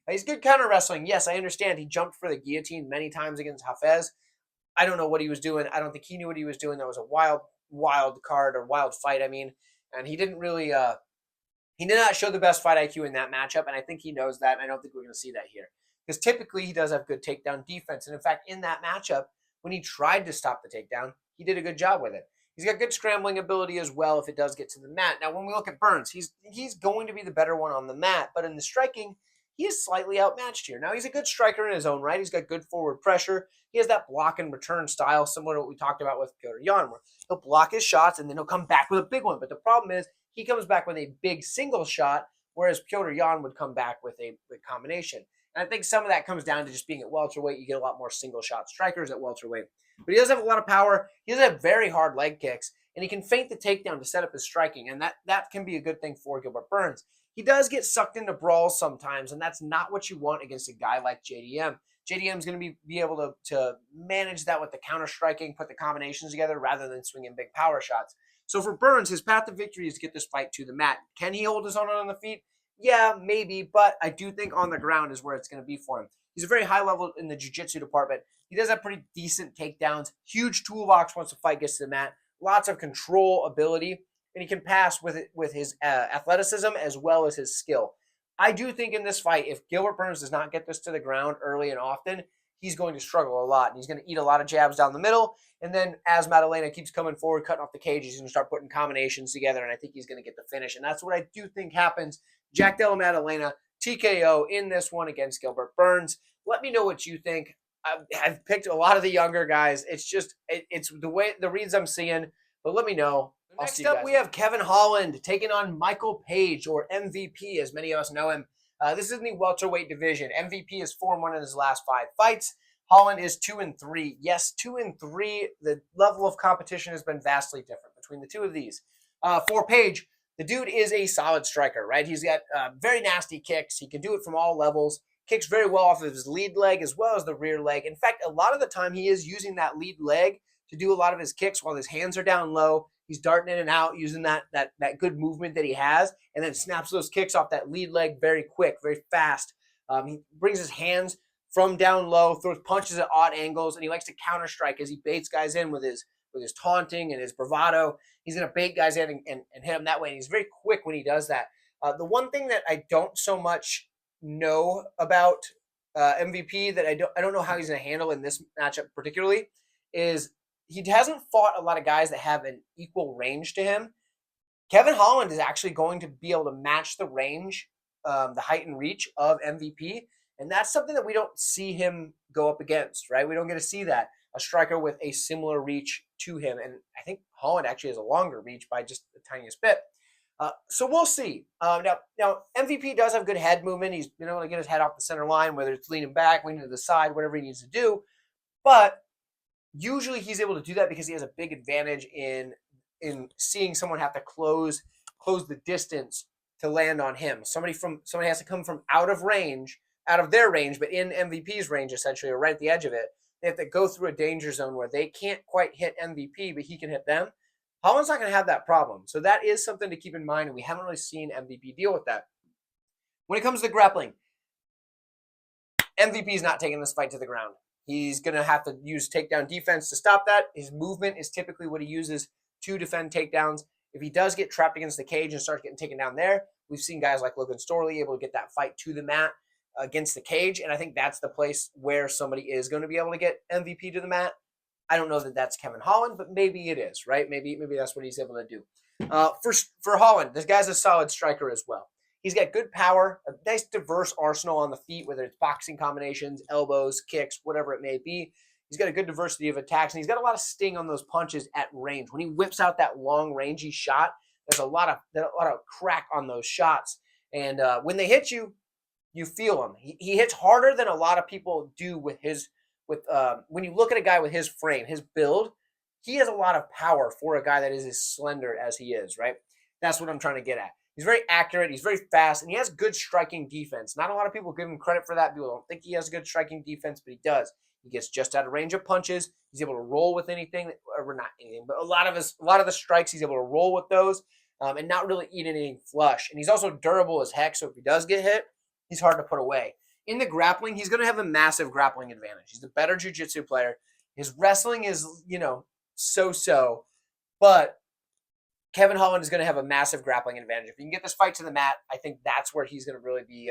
He's good counter wrestling. Yes, I understand. He jumped for the guillotine many times against Hafez. I don't know what he was doing. I don't think he knew what he was doing. That was a wild card or wild fight, I mean. And he didn't really, he did not show the best fight IQ in that matchup, and I think he knows that, and I don't think we're going to see that here. Because typically he does have good takedown defense, and in fact, in that matchup, when he tried to stop the takedown, he did a good job with it. He's got good scrambling ability as well if it does get to the mat. Now, when we look at Burns, he's going to be the better one on the mat, but in the striking, he is slightly outmatched here. Now, he's a good striker in his own right. He's got good forward pressure. He has that block and return style, similar to what we talked about with Petr Yan, where he'll block his shots and then he'll come back with a big one. But the problem is he comes back with a big single shot, whereas Petr Yan would come back with a combination. And I think some of that comes down to just being at welterweight. You get a lot more single shot strikers at welterweight. But he does have a lot of power. He does have very hard leg kicks, and he can feint the takedown to set up his striking, and that can be a good thing for Gilbert Burns. He does get sucked into brawls sometimes, and that's not what you want against a guy like JDM. JDM is going to be able to manage that with the counter striking, put the combinations together rather than swinging big power shots. So for Burns, his path to victory is to get this fight to the mat. Can he hold his own on the feet? Yeah, maybe, but I do think on the ground is where it's going to be for him. He's a very high level in the jiu-jitsu department. He does have pretty decent takedowns, huge toolbox once the fight gets to the mat, lots of control ability, and he can pass with his athleticism as well as his skill. I do think in this fight, if Gilbert Burns does not get this to the ground early and often, he's going to struggle a lot, and he's going to eat a lot of jabs down the middle, and then as Maddalena keeps coming forward, cutting off the cage, he's going to start putting combinations together, and I think he's going to get the finish, and that's what I do think happens. Jack Della Maddalena, TKO in this one against Gilbert Burns. Let me know what you think. I've picked a lot of the younger guys. It's just, it's the reads I'm seeing, but let me know. Next up, we have Kevin Holland taking on Michael Page, or MVP, as many of us know him. This is in the welterweight division. MVP is 4-1 in his last 5 fights. Holland is 2-3. Yes, 2-3. The level of competition has been vastly different between the two of these. For Page, the dude is a solid striker, right? He's got very nasty kicks. He can do it from all levels. Kicks very well off of his lead leg as well as the rear leg. In fact, a lot of the time he is using that lead leg to do a lot of his kicks while his hands are down low. He's darting in and out using that good movement that he has, and then snaps those kicks off that lead leg very quick, very fast. He brings his hands from down low, throws punches at odd angles, and he likes to counter strike as he baits guys in with his taunting and his bravado. He's going to bait guys in and hit them that way, and he's very quick when he does that. The one thing that I don't so much know about MVP that I don't know how he's going to handle in this matchup particularly is he hasn't fought a lot of guys that have an equal range to him. Kevin Holland is actually going to be able to match the range, the height and reach of MVP, and that's something that we don't see him go up against, right? We don't get to see that, a striker with a similar reach to him, and I think Holland actually has a longer reach by just the tiniest bit. So we'll see. Now MVP does have good head movement. He's been able to get his head off the center line, whether it's leaning back, leaning to the side, whatever he needs to do. But usually he's able to do that because he has a big advantage in seeing someone have to close the distance to land on him. Somebody has to come from out of their range, but in MVP's range essentially, or right at the edge of it. They have to go through a danger zone where they can't quite hit MVP, but he can hit them. Holland's not going to have that problem. So that is something to keep in mind, and we haven't really seen MVP deal with that. When it comes to grappling, MVP is not taking this fight to the ground. He's going to have to use takedown defense to stop that. His movement is typically what he uses to defend takedowns. If he does get trapped against the cage and starts getting taken down there, we've seen guys like Logan Storley able to get that fight to the mat against the cage, and I think that's the place where somebody is going to be able to get MVP to the mat. I don't know that that's Kevin Holland, but maybe it is, right? Maybe that's what he's able to do. For Holland, this guy's a solid striker as well. He's got good power, a nice diverse arsenal on the feet, whether it's boxing combinations, elbows, kicks, whatever it may be. He's got a good diversity of attacks, and he's got a lot of sting on those punches at range. When he whips out that long, rangy shot, there's a lot of crack on those shots. And when they hit you, you feel him. He hits harder than a lot of people do with when you look at a guy with his frame, his build, he has a lot of power for a guy that is as slender as he is, right? That's what I'm trying to get at. He's very accurate, he's very fast, and he has good striking defense. Not a lot of people give him credit for that. People don't think he has good striking defense, but he does. He gets just out of range of punches. He's able to roll with anything, or not anything, but a lot of the strikes, he's able to roll with those and not really eat anything flush. And he's also durable as heck, so if he does get hit, he's hard to put away. In the grappling, he's going to have a massive grappling advantage. He's a better jiu-jitsu player. His wrestling is, so-so, but Kevin Holland is going to have a massive grappling advantage. If he can get this fight to the mat, I think that's where he's going to really be,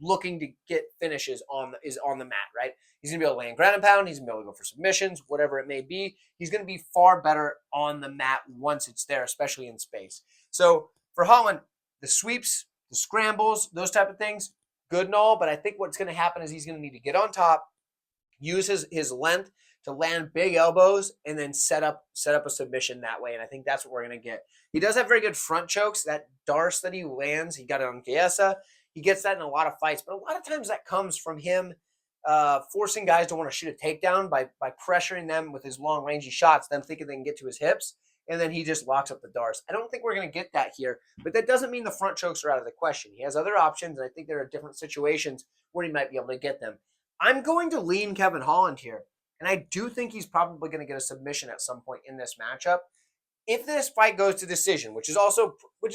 looking to get finishes on the mat, right? He's going to be able to land ground and pound. He's going to be able to go for submissions, whatever it may be. He's going to be far better on the mat once it's there, especially in space. So for Holland, the sweeps, the scrambles, those type of things, good and all, but I think what's going to happen is he's going to need to get on top, use his length to land big elbows, and then set up a submission that way. And I think that's what we're going to get. He does have very good front chokes. That Darce that he lands, he got it on Chiesa. He gets that in a lot of fights, but a lot of times that comes from him forcing guys to want to shoot a takedown by pressuring them with his long rangy shots, them thinking they can get to his hips, and then he just locks up the Darce. I don't think we're going to get that here, but that doesn't mean the front chokes are out of the question. He has other options, and I think there are different situations where he might be able to get them. I'm going to lean Kevin Holland here, and I do think he's probably going to get a submission at some point in this matchup. If this fight goes to decision, which is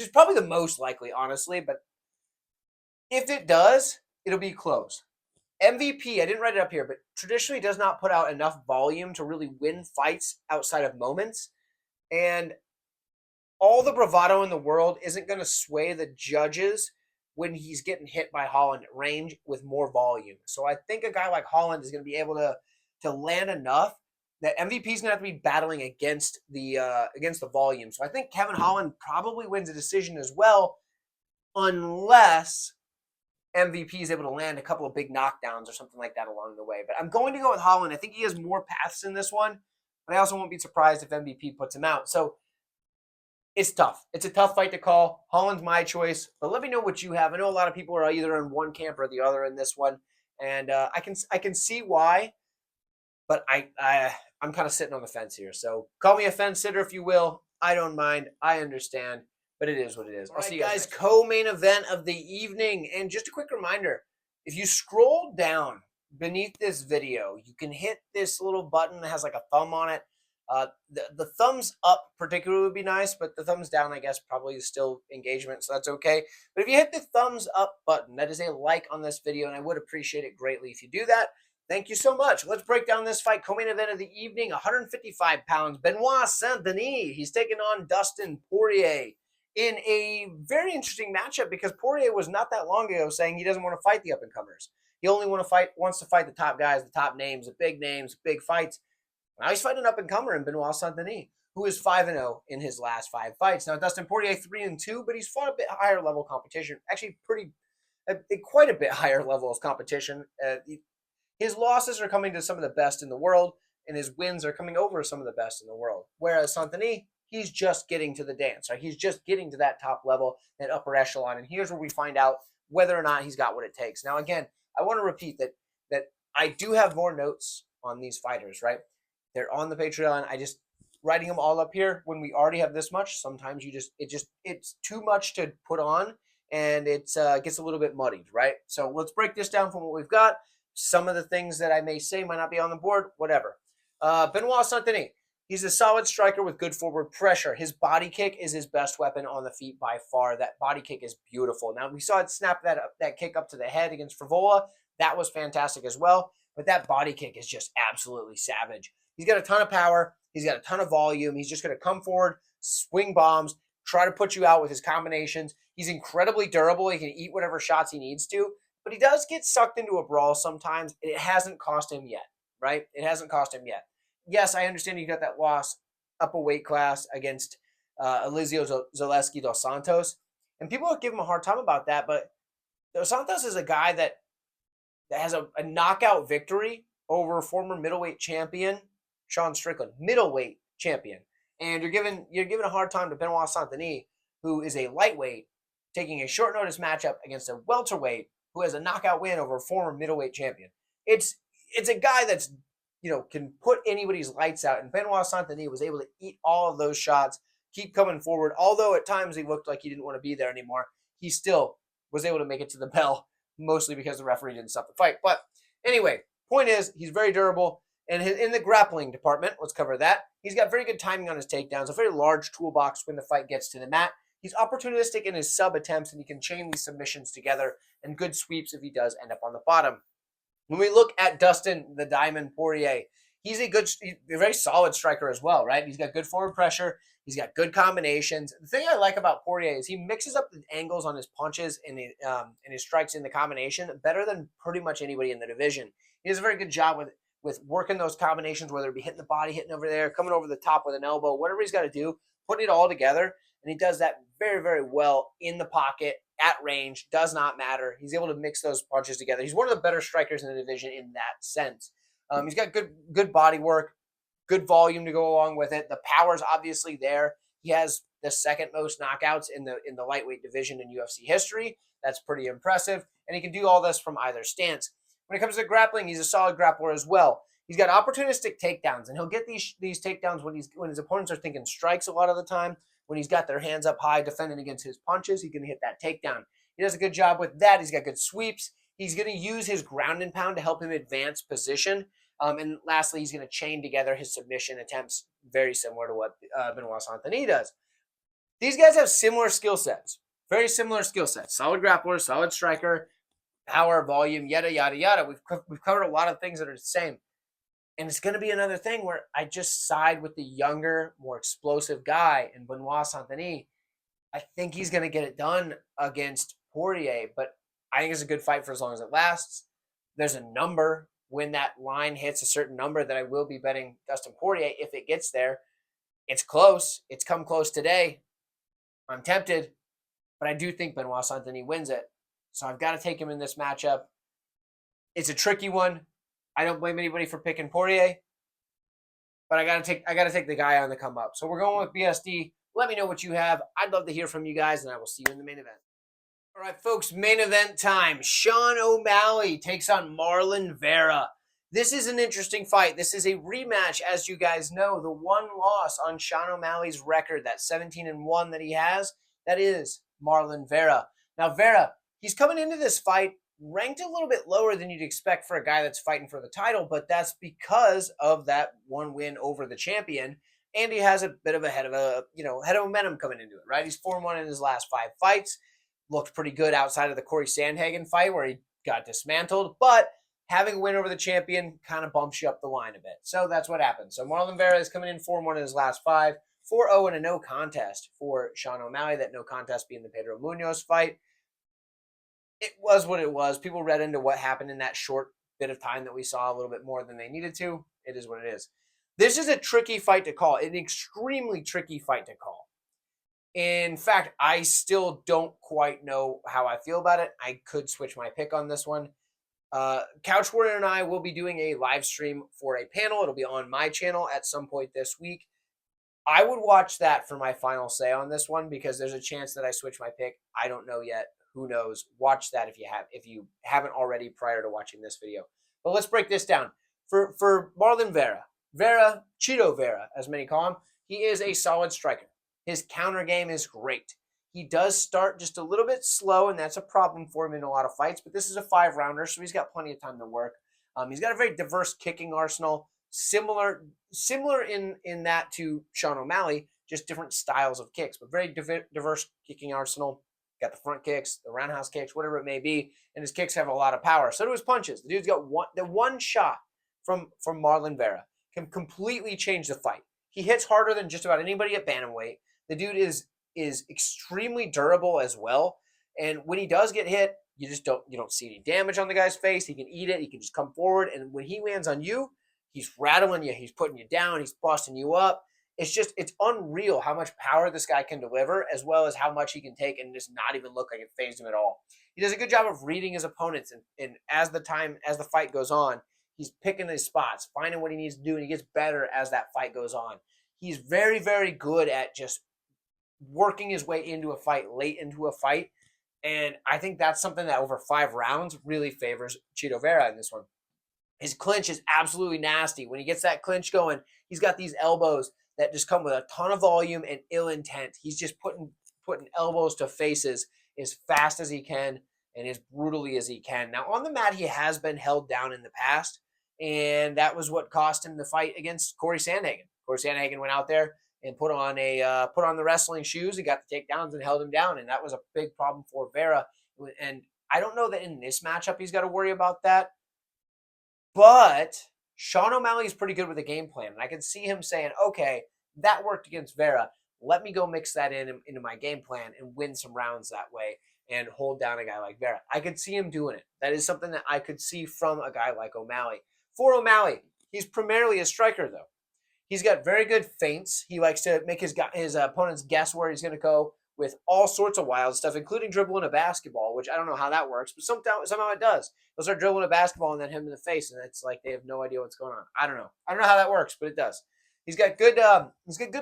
probably the most likely, honestly, but if it does, it'll be close. MVP, I didn't write it up here, but traditionally does not put out enough volume to really win fights outside of moments. And all the bravado in the world isn't going to sway the judges when he's getting hit by Holland at range with more volume. So I think a guy like Holland is going to be able to land enough that MVP is going to have to be battling against the volume. So I think Kevin Holland probably wins a decision as well, unless MVP is able to land a couple of big knockdowns or something like that along the way. But I'm going to go with Holland. I think he has more paths in this one, but I also won't be surprised if MVP puts him out. So it's tough. It's a tough fight to call. Holland's my choice, but let me know what you have. I know a lot of people are either in one camp or the other in this one, and I can see why, but I'm kind of sitting on the fence here. So call me a fence sitter if you will. I don't mind. I understand, but it is what it is. I'll see you guys. Co-main event of the evening, and just a quick reminder: if you scroll down beneath this video, you can hit this little button that has like a thumb on it. The thumbs up particularly would be nice, but the thumbs down, I guess, probably is still engagement, so that's okay. But if you hit the thumbs up button, that is a like on this video, and I would appreciate it greatly if you do that. Thank you so much. Let's break down this fight. Co-main event of the evening, 155 pounds. Benoit Saint-Denis, he's taking on Dustin Poirier in a very interesting matchup because Poirier was not that long ago saying he doesn't want to fight the up-and-comers. He only wants to fight the top guys, the top names, the big fights. Now he's fighting an up-and-comer in Benoit Saint-Denis, who is 5-0 in his last 5 fights. Now Dustin Poirier 3-2, but he's fought a bit higher level competition. Actually, quite a bit higher level of competition. His losses are coming to some of the best in the world, and his wins are coming over some of the best in the world. Whereas Saint-Denis, he's just getting to the dance, right? He's just getting to that top level, that upper echelon, and here's where we find out whether or not he's got what it takes. Now, again, I want to repeat that I do have more notes on these fighters, right? They're on the Patreon. I just writing them all up here when we already have this much. Sometimes it's too much to put on, and it gets a little bit muddied, right? So let's break this down from what we've got. Some of the things that I may say might not be on the board, whatever. Benoit Saint-Denis, he's a solid striker with good forward pressure. His body kick is his best weapon on the feet by far. That body kick is beautiful. Now, we saw it snap that kick up to the head against Frivola. That was fantastic as well. But that body kick is just absolutely savage. He's got a ton of power. He's got a ton of volume. He's just going to come forward, swing bombs, try to put you out with his combinations. He's incredibly durable. He can eat whatever shots he needs to. But he does get sucked into a brawl sometimes. It hasn't cost him yet, right? It hasn't cost him yet. Yes, I understand you got that loss up a weight class against Eliseo Zaleski dos Santos. And people give him a hard time about that. But dos Santos is a guy that has a knockout victory over former middleweight champion Sean Strickland, middleweight champion. And you're giving a hard time to Benoit Saint-Denis, who is a lightweight, taking a short notice matchup against a welterweight who has a knockout win over a former middleweight champion. It's a guy that's, can put anybody's lights out. And Benoit Saint-Denis was able to eat all of those shots, keep coming forward. Although at times he looked like he didn't want to be there anymore, he still was able to make it to the bell, mostly because the referee didn't stop the fight. But anyway, point is, he's very durable. And in the grappling department, let's cover that. He's got very good timing on his takedowns, a very large toolbox when the fight gets to the mat. He's opportunistic in his sub attempts, and he can chain these submissions together, and good sweeps if he does end up on the bottom. When we look at Dustin the Diamond Poirier, he's a very solid striker as well, right? He's got good forward pressure. He's got good combinations. The thing I like about Poirier is he mixes up the angles on his punches and his strikes in the combination better than pretty much anybody in the division. He does a very good job with working those combinations, whether it be hitting the body, hitting over there, coming over the top with an elbow, whatever he's got to do, putting it all together. And he does that very, very well in the pocket, at range, does not matter. He's able to mix those punches together. He's one of the better strikers in the division in that sense. He's got good body work, good volume to go along with it. The power's obviously there. He has the second most knockouts in the lightweight division in UFC history. That's pretty impressive. And he can do all this from either stance. When it comes to grappling, he's a solid grappler as well. He's got opportunistic takedowns, and he'll get these takedowns when his opponents are thinking strikes a lot of the time. When he's got their hands up high defending against his punches, he can hit that takedown. He does a good job with that. He's got good sweeps. He's going to use his ground and pound to help him advance position. And lastly, he's going to chain together his submission attempts, very similar to what Benoit Saint-Denis does. These guys have similar skill sets, very similar skill sets. Solid grappler, solid striker, power, volume, yada, yada, yada. We've covered a lot of things that are the same. And it's going to be another thing where I just side with the younger, more explosive guy in Benoit Saint-Denis. I think he's going to get it done against Poirier, but I think it's a good fight for as long as it lasts. There's a number when that line hits a certain number that I will be betting Dustin Poirier if it gets there. It's close. It's come close today. I'm tempted, but I do think Benoit Saint-Denis wins it. So I've got to take him in this matchup. It's a tricky one. I don't blame anybody for picking Poirier, but I gotta take the guy on the come up. So we're going with BSD. Let me know what you have. I'd love to hear from you guys, and I will see you in the main event. All right, folks, main event time. Sean O'Malley takes on Marlon Vera. This is an interesting fight. This is a rematch, as you guys know. The one loss on Sean O'Malley's record, that 17-1 that he has, that is Marlon Vera. Now, Vera, he's coming into this fight ranked a little bit lower than you'd expect for a guy that's fighting for the title, but that's because of that one win over the champion, and he has a bit of a head of momentum coming into it, right? He's 4-1 in his last 5 fights, looked pretty good outside of the Corey Sandhagen fight where he got dismantled, but having a win over the champion kind of bumps you up the line a bit. So that's what happened. So Marlon Vera is coming in 4-1 in his last 5, 4-0 in a no contest for Sean O'Malley, that no contest being the Pedro Munhoz fight. it was what it was. People read into what happened in that short bit of time that we saw a little bit more than they needed to. It is what it is. This is a tricky fight to call, an extremely tricky fight to call. In fact, I still don't quite know how I feel about it. I could switch my pick on this one. Couch Warrior and I will be doing a live stream for a panel. It'll be on my channel at some point this week. I would watch that for my final say on this one because there's a chance that I switch my pick. I don't know yet. Who knows? Watch that if you haven't already prior to watching this video. But let's break this down. For Marlon Vera, Chito Vera, as many call him, he is a solid striker. His counter game is great. He does start just a little bit slow, and that's a problem for him in a lot of fights, but this is a 5-rounder, so he's got plenty of time to work. He's got a very diverse kicking arsenal, similar in that to Sean O'Malley, just different styles of kicks, but very diverse kicking arsenal. Got the front kicks, the roundhouse kicks, whatever it may be, and his kicks have a lot of power. So do his punches. The dude's got one shot from Marlon Vera can completely change the fight. He hits harder than just about anybody at bantamweight. The dude is extremely durable as well. And when he does get hit, you don't see any damage on the guy's face. He can eat it. He can just come forward. And when he lands on you, he's rattling you. He's putting you down. He's busting you up. It's unreal how much power this guy can deliver, as well as how much he can take and just not even look like it fazed him at all. He does a good job of reading his opponents. And as the fight goes on, he's picking his spots, finding what he needs to do, and he gets better as that fight goes on. He's very, very good at just working his way into a fight, late into a fight. And I think that's something that over 5 rounds really favors Chito Vera in this one. His clinch is absolutely nasty. When he gets that clinch going, he's got these elbows that just come with a ton of volume and ill intent. He's just putting elbows to faces as fast as he can and as brutally as he can. Now, on the mat, he has been held down in the past, and that was what cost him the fight against Corey Sandhagen. Corey Sandhagen went out there and put on the wrestling shoes. He got the takedowns and held him down, and that was a big problem for Vera. And I don't know that in this matchup he's got to worry about that, but Sean O'Malley is pretty good with a game plan, and I can see him saying, okay, that worked against Vera. Let me go mix that into my game plan and win some rounds that way and hold down a guy like Vera. I could see him doing it. That is something that I could see from a guy like O'Malley. For O'Malley, he's primarily a striker, though. He's got very good feints. He likes to make his opponents guess where he's going to go with all sorts of wild stuff, including dribbling a basketball, which I don't know how that works, but somehow it does. They'll start dribbling a basketball and then him in the face, and it's like they have no idea what's going on. I don't know how that works, but it does. He's got good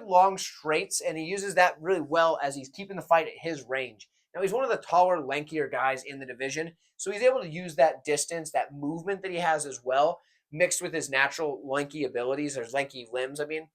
long straights, and he uses that really well as he's keeping the fight at his range. Now, he's one of the taller, lankier guys in the division, so he's able to use that distance, that movement that he has as well, mixed with his natural lanky abilities, or lanky limbs, to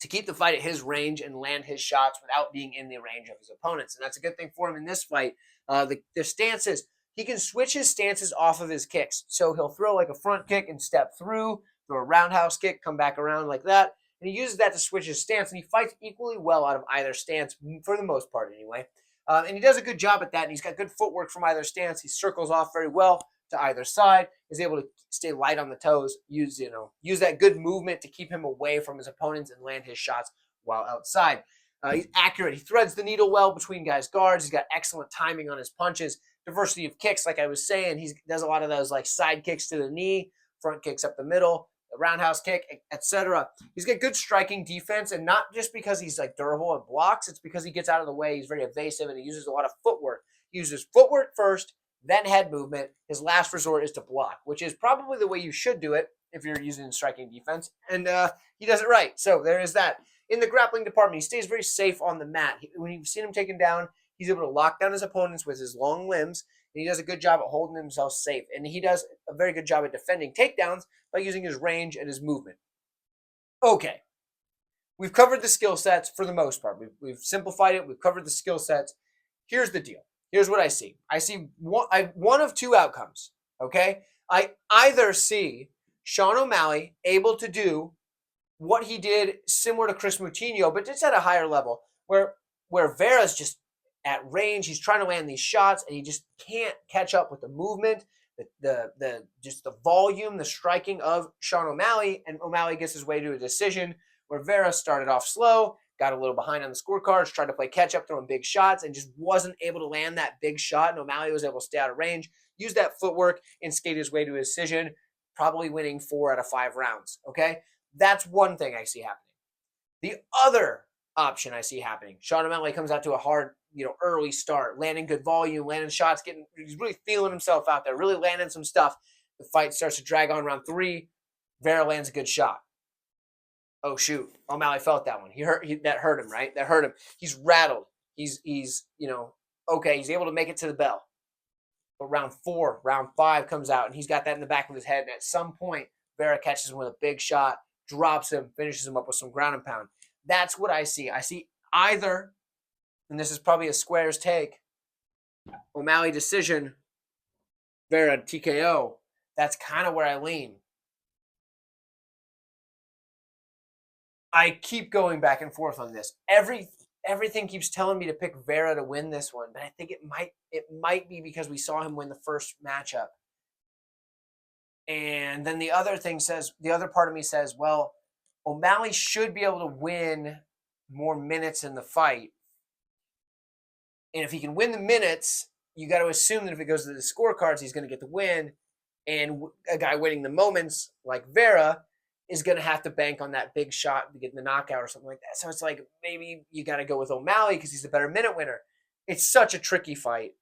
keep the fight at his range and land his shots without being in the range of his opponents. And that's a good thing for him in this fight. The stances, he can switch his stances off of his kicks. So he'll throw like a front kick and step through, throw a roundhouse kick, come back around like that. And he uses that to switch his stance, and he fights equally well out of either stance, for the most part anyway. And he does a good job at that, and he's got good footwork from either stance. He circles off very well to either side, is able to stay light on the toes, use that good movement to keep him away from his opponents and land his shots while outside. He's accurate. He threads the needle well between guys' guards. He's got excellent timing on his punches. Diversity of kicks, like I was saying. He does a lot of those like side kicks to the knee, front kicks up the middle, the roundhouse kick, etc. He's got good striking defense, and not just because he's like durable and blocks. It's because he gets out of the way. He's very evasive, and he uses a lot of footwork. He uses footwork first, then head movement. His last resort is to block, which is probably the way you should do it if you're using striking defense. And he does it right. So there is that. In the grappling department, he stays very safe on the mat. When you've seen him taken down, he's able to lock down his opponents with his long limbs, and he does a good job at holding himself safe. And he does a very good job at defending takedowns by using his range and his movement. Okay. We've covered the skill sets for the most part. We've simplified it. We've covered the skill sets. Here's the deal. Here's what I see. I see one of two outcomes, okay? I either see Sean O'Malley able to do what he did similar to Chris Moutinho, but just at a higher level, where Vera's just at range. He's trying to land these shots, and he just can't catch up with the movement, just the volume, the striking of Sean O'Malley, and O'Malley gets his way to a decision where Vera started off slow, got a little behind on the scorecards, tried to play catch up, throwing big shots, and just wasn't able to land that big shot. And O'Malley was able to stay out of range, use that footwork, and skate his way to a decision, probably winning 4 out of 5 rounds. Okay? That's one thing I see happening. The other option I see happening, Sean O'Malley comes out to a hard, early start, landing good volume, landing shots, he's really feeling himself out there, really landing some stuff. The fight starts to drag on round 3. Vera lands a good shot. Oh shoot, O'Malley felt that one. That hurt him, right? That hurt him. He's rattled. He's okay. He's able to make it to the bell. But round 4, round 5 comes out, and he's got that in the back of his head. And at some point, Vera catches him with a big shot, drops him, finishes him up with some ground and pound. That's what I see. I see either, and this is probably a squares take, O'Malley decision, Vera TKO. That's kind of where I lean. I keep going back and forth on this. Everything keeps telling me to pick Vera to win this one, but I think it might be because we saw him win the first matchup. And then the other part of me says, well, O'Malley should be able to win more minutes in the fight. And if he can win the minutes, you got to assume that if it goes to the scorecards, he's going to get the win. And a guy winning the moments like Vera is going to have to bank on that big shot to get the knockout or something like that. So it's like maybe you got to go with O'Malley because he's the better minute winner. It's such a tricky fight.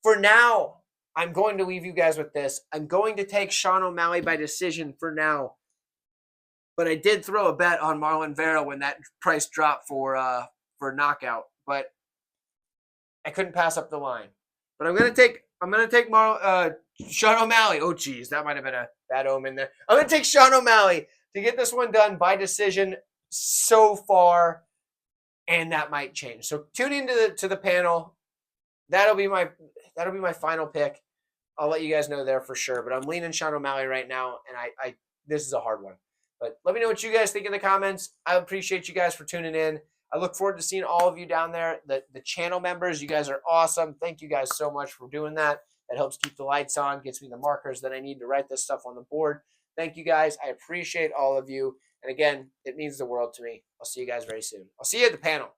For now, I'm going to leave you guys with this. I'm going to take Sean O'Malley by decision for now. But I did throw a bet on Marlon Vera when that price dropped for knockout. But I couldn't pass up the line. But I'm going to take Sean O'Malley. Oh, geez, that might have been a bad omen there. I'm going to take Sean O'Malley to get this one done by decision so far, and that might change. So tune into the panel. That'll be my final pick. I'll let you guys know there for sure. But I'm leaning Sean O'Malley right now, and I this is a hard one. But let me know what you guys think in the comments. I appreciate you guys for tuning in. I look forward to seeing all of you down there. The channel members, you guys are awesome. Thank you guys so much for doing that. That helps keep the lights on, gets me the markers that I need to write this stuff on the board. Thank you guys. I appreciate all of you. And again, it means the world to me. I'll see you guys very soon. I'll see you at the panel.